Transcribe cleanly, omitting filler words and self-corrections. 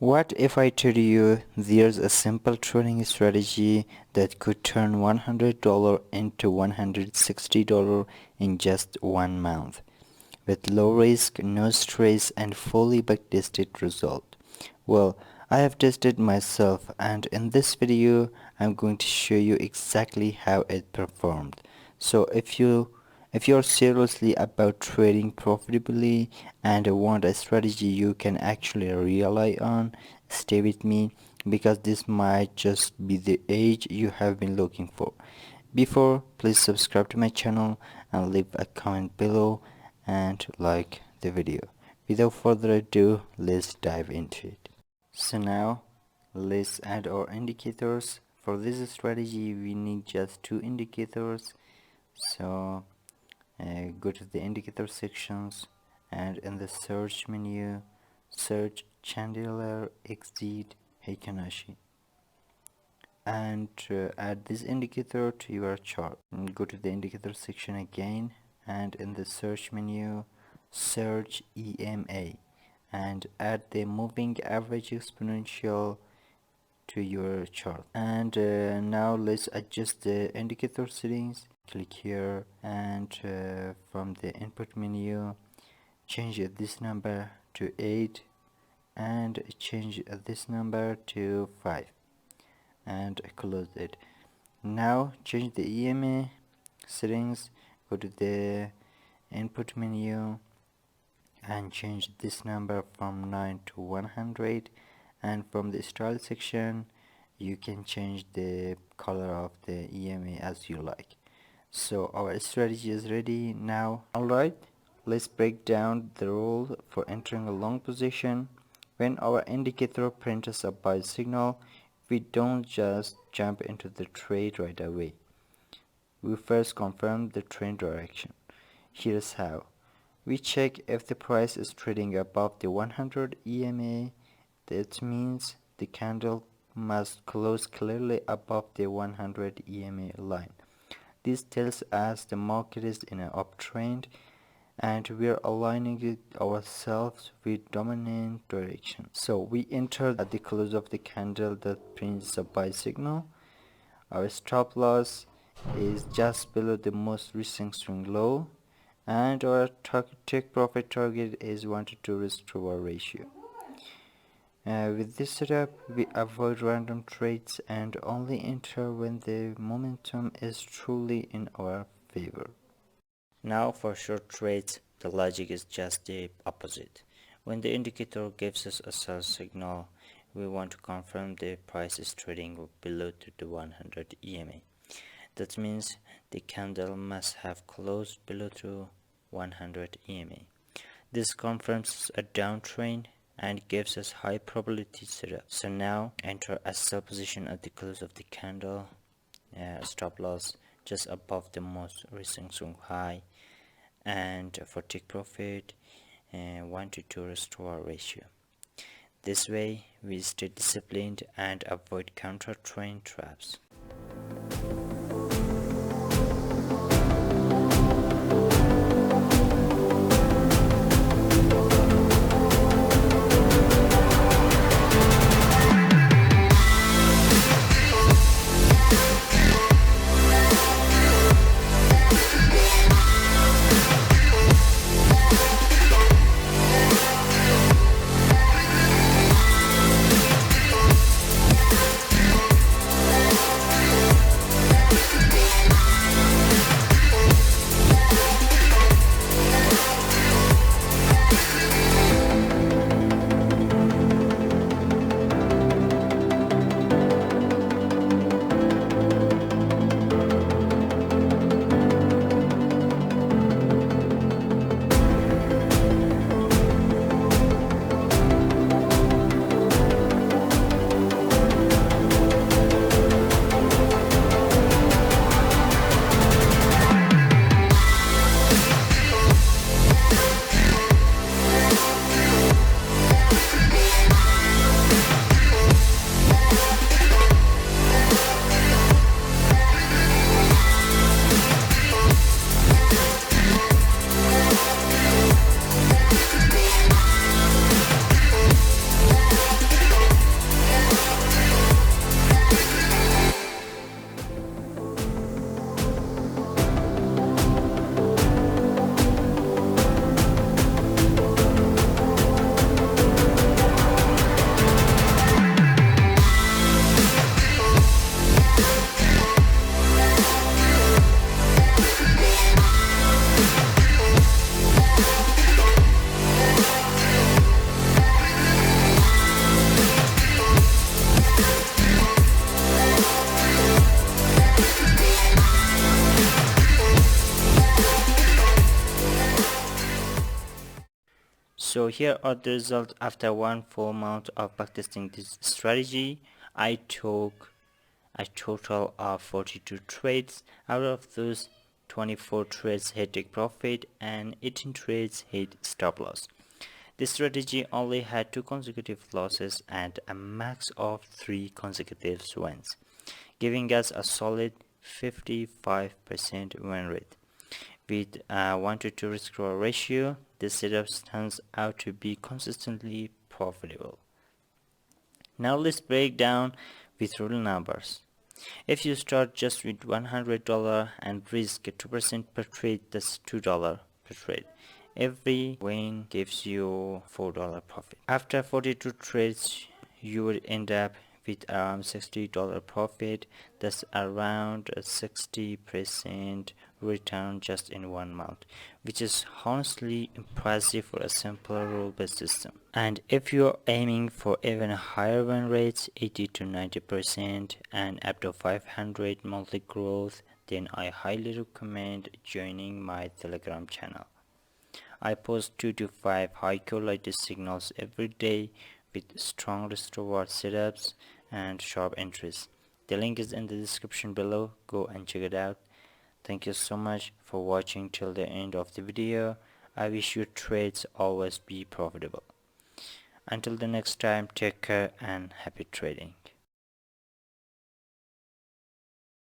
What if I tell you there's a simple trading strategy that could turn $100 into $160 in just 1 month, with low risk, no stress, and fully backtested result? Well, I have tested myself, and in this video I'm going to show you exactly how it performed. So if you're seriously about trading profitably and want a strategy you can actually rely on, stay with me, because this might just be the edge you have been looking for. Before, please subscribe to my channel and leave a comment below and like the video. Without further ado, let's dive into it. So now let's add our indicators. For this strategy we need just two indicators. So go to the indicator sections and in the search menu search Chandelier exceed Heikinashi and add this indicator to your chart. And go to the indicator section again and in the search menu search EMA and add the moving average exponential to your chart. And now let's adjust the indicator settings. Click here and from the input menu change this number to 8 and change this number to 5 and close it. Now change the EMA settings, go to the input menu and change this number from 9 to 100, and from the style section you can change the color of the EMA as you like. So our strategy is ready now. Alright, let's break down the rule for entering a long position. When our indicator prints a buy signal, we don't just jump into the trade right away. We first confirm the trend direction. Here's how. We check if the price is trading above the 100 EMA. That means the candle must close clearly above the 100 EMA line. This tells us the market is in an uptrend and we are aligning ourselves with dominant direction. So we enter at the close of the candle that prints a buy signal. Our stop loss is just below the most recent swing low, and our take profit target is 1 to 2 risk to reward ratio. With this setup, we avoid random trades and only enter when the momentum is truly in our favor. Now for short trades, the logic is just the opposite. When the indicator gives us a sell signal, we want to confirm the price is trading below to the 100 EMA. That means the candle must have closed below to 100 EMA. This confirms a downtrend and gives us high probability setup. So now enter a sell position at the close of the candle, stop loss just above the most recent swing high, and for take profit 1 to 2 risk to reward ratio. This way we stay disciplined and avoid counter trend traps. here are the results after one full month of practicing this strategy. I took a total of 42 trades. Out of those, 24 trades hit take profit and 18 trades hit stop loss. This strategy only had 2 consecutive losses and a max of 3 consecutive wins, giving us a solid 55% win rate. With a 1 to 2 risk reward ratio, this setup turns out to be consistently profitable. Now let's break down with real numbers. If you start just with $100 and risk 2% per trade, that's $2 per trade. Every win gives you $4 profit. After 42 trades, you would end up with around $60 profit. That's around a 60% return just in 1 month, which is honestly impressive for a simple rule-based system. And if you're aiming for even higher win rates, 80 to 90% and up to 500 monthly growth, then I highly recommend joining my Telegram channel. I post 2 to 5 high quality signals every day with strong risk reward setups and sharp entries. The link is in the description below. Go and check it out. Thank you so much for watching till the end of the video. I wish your trades always be profitable. Until the next time, take care and happy trading.